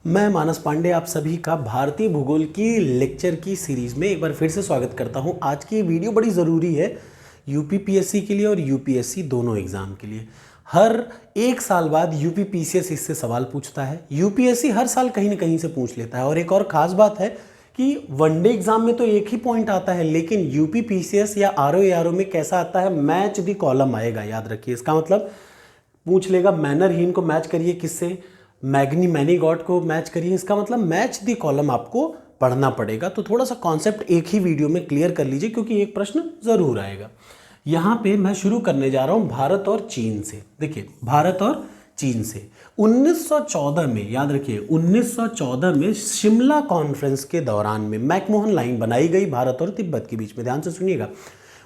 मैं मानस पांडे आप सभी का भारतीय भूगोल की लेक्चर की सीरीज में एक बार फिर से स्वागत करता हूं। आज की वीडियो बड़ी ज़रूरी है यूपीपीएससी के लिए और यूपीएससी दोनों एग्जाम के लिए। हर एक साल बाद यूपीपीसीएस इससे सवाल पूछता है, यूपीएससी हर साल कहीं ना कहीं से पूछ लेता है। और एक और ख़ास बात है कि वनडे एग्जाम में तो एक ही पॉइंट आता है, लेकिन यूपीपीसीएस या आरओ में कैसा आता है, मैच द कॉलम आएगा। याद रखिए, इसका मतलब पूछ लेगा मैनरहीन को मैच करिए किससे, मैग्नी मैनी गॉड को मैच करिए। इसका मतलब मैच द कॉलम आपको पढ़ना पड़ेगा। तो थोड़ा सा कॉन्सेप्ट एक ही वीडियो में क्लियर कर लीजिए, क्योंकि एक प्रश्न जरूर आएगा। यहाँ पे मैं शुरू करने जा रहा हूँ भारत और चीन से। देखिए, भारत और चीन से 1914 में, याद रखिए 1914 में शिमला कॉन्फ्रेंस के दौरान में मैकमोहन लाइन बनाई गई भारत और तिब्बत के बीच में। ध्यान से सुनिएगा,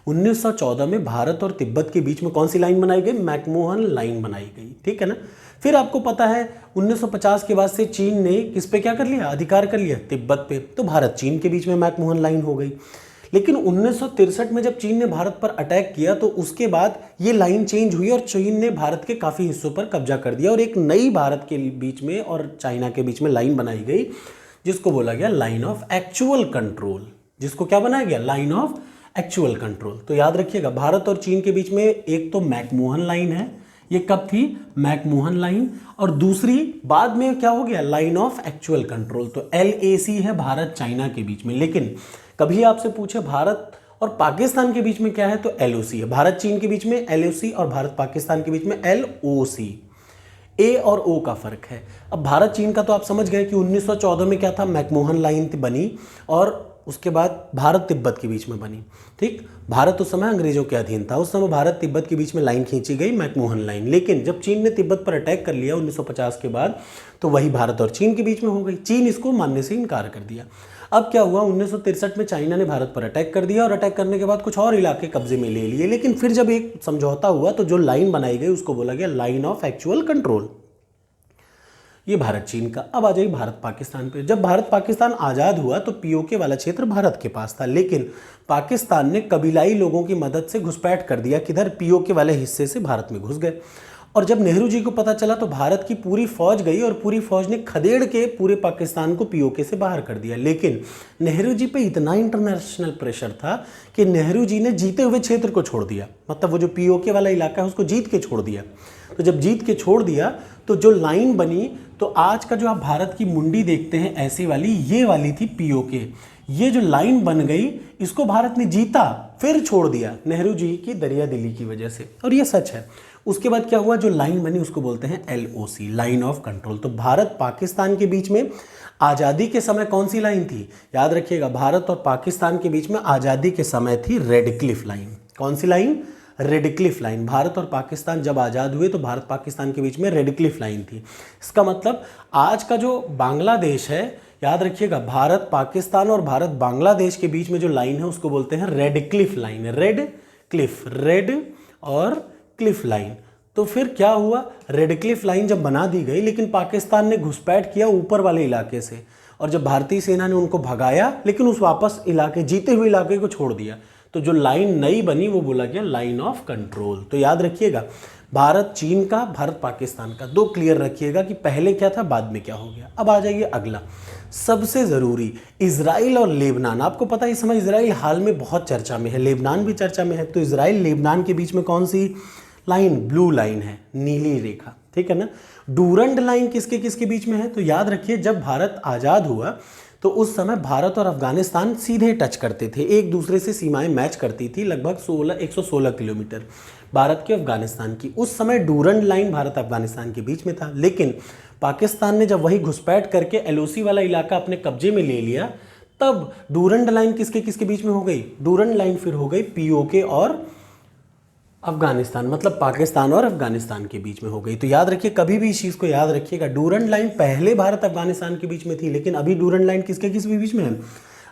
1914 में भारत और तिब्बत के बीच में कौन सी लाइन बनाई गई? मैकमोहन लाइन बनाई गई। ठीक है ना। फिर आपको पता है 1950 के बाद से चीन ने किस पे क्या कर लिया? अधिकार कर लिया, तिब्बत पे। तो भारत चीन के बीच में मैकमोहन लाइन हो गई। लेकिन 1963 में जब चीन ने भारत पर अटैक किया तो उसके बाद ये लाइन चेंज हुई और चीन ने भारत के काफ़ी हिस्सों पर कब्जा कर दिया और एक नई भारत के बीच में और चाइना के बीच में लाइन बनाई गई, जिसको बोला गया लाइन ऑफ एक्चुअल कंट्रोल। जिसको क्या बनाया गया? Line of actual control. तो याद रखिएगा, भारत और चीन के बीच में एक तो मैकमोहन लाइन है, ये कब थी? McMahon line. और दूसरी बाद में क्या हो गया? Line of actual control. तो LAC है भारत चाइना के बीच में। लेकिन कभी आपसे पूछे भारत और पाकिस्तान के बीच में क्या है, तो LOC है। भारत चीन के बीच में LOC और भारत पाकिस्तान के बीच में LOC। A और O का फर्क है। अब भारत चीन का तो आप समझ गए कि 1914 में क्या था? मैकमोहन लाइन बनी और उसके बाद भारत तिब्बत के बीच में बनी। ठीक, भारत उस समय अंग्रेजों के अधीन था, उस समय भारत तिब्बत के बीच में लाइन खींची गई, मैकमोहन लाइन। लेकिन जब चीन ने तिब्बत पर अटैक कर लिया 1950 के बाद, तो वही भारत और चीन के बीच में हो गई। चीन इसको मानने से इनकार कर दिया। अब क्या हुआ? 1963 में चाइना ने भारत पर अटैक कर दिया और अटैक करने के बाद कुछ और इलाके कब्जे में ले लिए। लेकिन फिर जब एक समझौता हुआ तो जो लाइन बनाई गई उसको बोला गया लाइन ऑफ एक्चुअल कंट्रोल। ये भारत चीन का। अब आ जाइए भारत पाकिस्तान पे। जब भारत पाकिस्तान आज़ाद हुआ तो POK वाला क्षेत्र भारत के पास था, लेकिन पाकिस्तान ने कबीलाई लोगों की मदद से घुसपैठ कर दिया, किधर? POK वाले हिस्से से भारत में घुस गए। और जब नेहरू जी को पता चला तो भारत की पूरी फौज गई और पूरी फौज ने खदेड़ के पूरे पाकिस्तान को POK से बाहर कर दिया। लेकिन नेहरू जी पे इतना इंटरनेशनल प्रेशर था कि नेहरू जी ने जीते हुए क्षेत्र को छोड़ दिया। मतलब वो जो POK वाला इलाका है उसको जीत के छोड़ दिया। तो जब जीत के छोड़ दिया तो जो लाइन बनी, तो आज का जो आप भारत की मुंडी देखते हैं ऐसी वाली, ये वाली थी POK। ये जो लाइन बन गई इसको भारत ने जीता फिर छोड़ दिया नेहरू जी की दरिया दिली की वजह से, और ये सच है। उसके बाद क्या हुआ? जो लाइन बनी उसको बोलते हैं LOC, लाइन ऑफ कंट्रोल। तो भारत पाकिस्तान के बीच में आज़ादी के समय कौन सी लाइन थी? याद रखिएगा, भारत और पाकिस्तान के बीच में आज़ादी के समय थी रेड क्लिफ लाइन। कौन सी line? Radcliffe line. Bharat और पाकिस्तान जब आज़ाद हुए तो भारत पाकिस्तान के बीच में रेड क्लिफ लाइन थी। इसका मतलब आज का जो बांग्लादेश है, याद रखिएगा, भारत पाकिस्तान और भारत बांग्लादेश के बीच में जो लाइन है उसको बोलते हैं red Cliff line. Red Cliff, red और क्लिफ लाइन। तो फिर क्या हुआ? रेड क्लिफ लाइन जब बना दी गई, लेकिन पाकिस्तान ने घुसपैठ किया ऊपर वाले इलाके से, और जब भारतीय सेना ने उनको भगाया, लेकिन उस वापस इलाके, जीते हुए इलाके को छोड़ दिया, तो जो लाइन नई बनी वो बोला गया लाइन ऑफ कंट्रोल। तो याद रखिएगा, भारत चीन का, भारत पाकिस्तान का, दो क्लियर रखिएगा कि पहले क्या था बाद में क्या हो गया। अब आ जाइए अगला, सबसे ज़रूरी, इजराइल और लेबनान। आपको पता है इस समय इजराइल हाल में बहुत चर्चा में है, लेबनान भी चर्चा में है। तो इजराइल लेबनान के बीच में कौन सी लाइन? ब्लू लाइन है, नीली रेखा। ठीक है ना। डूरंड लाइन किसके किसके बीच में है? तो याद रखिए, जब भारत आज़ाद हुआ तो उस समय भारत और अफगानिस्तान सीधे टच करते थे, एक दूसरे से सीमाएं मैच करती थी, लगभग 116 किलोमीटर भारत के अफगानिस्तान की। उस समय डूरंड लाइन भारत अफगानिस्तान के बीच में था। लेकिन पाकिस्तान ने जब वही घुसपैठ करके LOC वाला इलाका अपने कब्जे में ले लिया, तब डूरंड लाइन किसके किसके बीच में हो गई? डूरंड लाइन फिर हो गई POK और अफगानिस्तान, मतलब पाकिस्तान और अफगानिस्तान के बीच में हो गई। तो याद रखिए, कभी भी इस चीज़ को याद रखिएगा, डूरंड लाइन पहले भारत अफगानिस्तान के बीच में थी, लेकिन अभी डूरंड लाइन किसके किस बीच में है?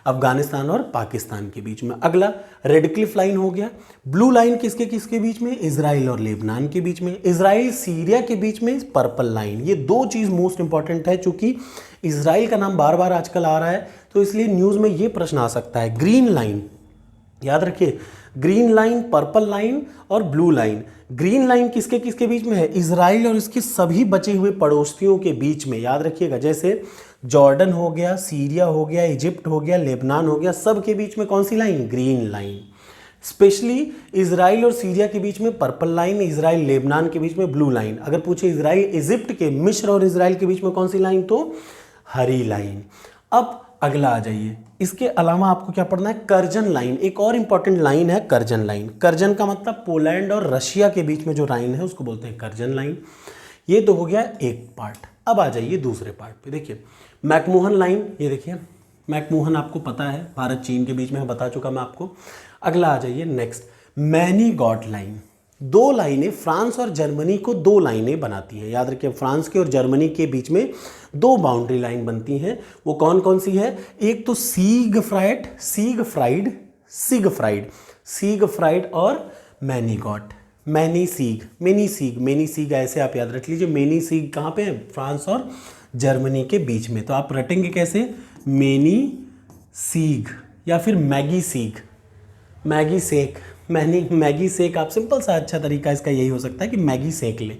अफगानिस्तान और पाकिस्तान के बीच में। अगला रेड क्लिफ लाइन हो गया। ब्लू लाइन किसके किसके बीच में? इजराइल और लेबनान के बीच में। इजराइल सीरिया के बीच में पर्पल लाइन। ये दो चीज़ मोस्ट इंपॉर्टेंट है, चूंकि इजराइल का नाम बार बार आजकल आ रहा है तो इसलिए न्यूज़ में ये प्रश्न आ सकता है। ग्रीन लाइन, याद रखिए, ग्रीन लाइन, पर्पल लाइन और ब्लू लाइन। ग्रीन लाइन किसके किसके बीच में है? इजराइल और इसके सभी बचे हुए पड़ोसियों के बीच में, याद रखिएगा, जैसे जॉर्डन हो गया, सीरिया हो गया, इजिप्ट हो गया, लेबनान हो गया, सब के बीच में कौन सी line? Green line. Specially Israel और सीरिया के बीच में पर्पल लाइन, इजराइल लेबनान के बीच में ब्लू लाइन। अगर पूछे इजराइल इजिप्ट के, मिस्र और इजराइल के बीच में कौन सी लाइन? तो हरी लाइन। अब अगला आ जाइए, इसके अलावा आपको क्या पढ़ना है? Curzon line. एक और इंपॉर्टेंट लाइन है कर्जन लाइन। कर्जन का मतलब पोलैंड और रशिया के बीच में जो लाइन है उसको बोलते हैं कर्जन लाइन। ये तो हो गया एक पार्ट। अब आ जाइए दूसरे पार्ट पे। देखिए मैकमोहन लाइन, ये देखिए मैकमोहन आपको पता है भारत चीन के बीच में, बता चुका मैं आपको। अगला आ जाइए नेक्स्ट, मैनीगॉट लाइन। दो लाइनें, फ्रांस और जर्मनी को दो लाइनें बनाती हैं, याद रखिए फ्रांस के और जर्मनी के बीच में दो बाउंड्री लाइन बनती हैं। वो कौन कौन सी है? एक तो सीगफ्राइड और मैनीगॉट। मेनी सीग ऐसे आप याद रख लीजिए। मेनी सीग कहाँ पे है? फ्रांस और जर्मनी के बीच में। तो आप रटेंगे कैसे? मेनी सीग या फिर मैगी सेक। आप सिंपल सा अच्छा तरीका इसका यही हो सकता है कि मैगी सेक ले,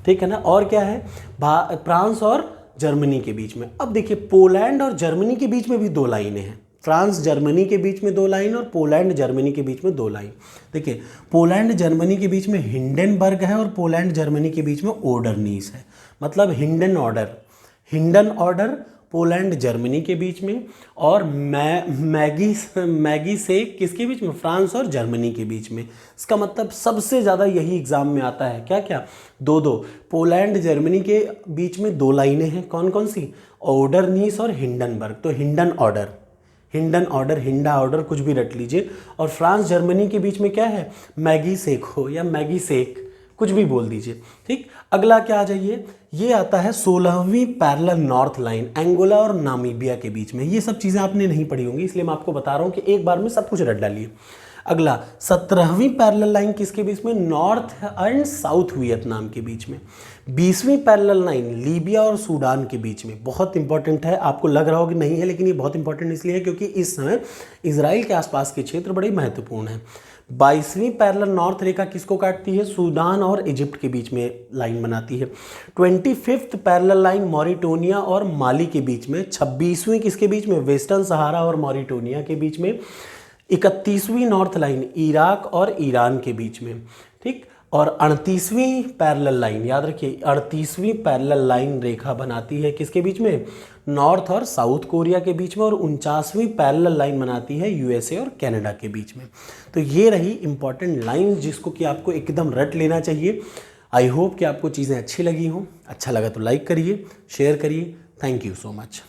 ठीक है ना। और क्या है? फ्रांस और जर्मनी के बीच में। अब देखिए पोलैंड और जर्मनी के बीच में भी दो लाइनें हैं। फ्रांस जर्मनी के बीच में दो लाइन और पोलैंड जर्मनी के बीच में दो लाइन। देखिए पोलैंड जर्मनी के बीच में हिंडनबर्ग है और पोलैंड जर्मनी के बीच में ओडरनीस है। मतलब हिंडन ऑर्डर पोलैंड जर्मनी के बीच में, और मैगी सेक किसके बीच में? फ्रांस और जर्मनी के बीच में। इसका मतलब सबसे ज़्यादा यही एग्जाम में आता है। क्या क्या? दो पोलैंड जर्मनी के बीच में दो लाइनें हैं। कौन कौन सी? ओडरनीस और हिंडनबर्ग। तो हिंडा ऑर्डर कुछ भी रट लीजिए। और फ्रांस जर्मनी के बीच में क्या है? मैगी सेक हो या मैगी सेक, कुछ भी बोल दीजिए, ठीक। अगला क्या आ जाइए, ये आता है 16वीं पैरेलल नॉर्थ लाइन, एंगोला और नामीबिया के बीच में। ये सब चीज़ें आपने नहीं पढ़ी होंगी, इसलिए मैं आपको बता रहा हूँ कि एक बार में सब कुछ रट डालिए। अगला 17वीं पैरेलल लाइन किसके बीच में? नॉर्थ एंड साउथ वियतनाम के बीच में। 20वीं पैरेलल लाइन लीबिया और सूडान के बीच में। बहुत इंपॉर्टेंट है, आपको लग रहा हो कि नहीं है, लेकिन ये बहुत इंपॉर्टेंट इसलिए है क्योंकि इस समय इजराइल के आसपास के क्षेत्र बड़े महत्वपूर्ण हैं। 22वीं पैरेलल नॉर्थ रेखा किसको काटती है? सूडान और इजिप्ट के बीच में लाइन बनाती है। 25th पैरेलल लाइन मॉरिटोनिया और माली के बीच में। 26वीं किसके बीच में? वेस्टर्न सहारा और मॉरिटोनिया के बीच में। 31वीं नॉर्थ लाइन इराक और ईरान के बीच में, ठीक। और 38वीं पैरेलल लाइन, याद रखिए 38वीं पैरेलल लाइन रेखा बनाती है किसके बीच में? नॉर्थ और साउथ कोरिया के बीच में। और 49वीं पैरेलल लाइन बनाती है यूएसए और कनाडा के बीच में। तो ये रही इंपॉर्टेंट लाइन जिसको कि आपको एकदम रट लेना चाहिए। आई होप कि आपको चीज़ें अच्छी लगी हों। अच्छा लगा तो लाइक करिए, शेयर करिए। Thank you so much.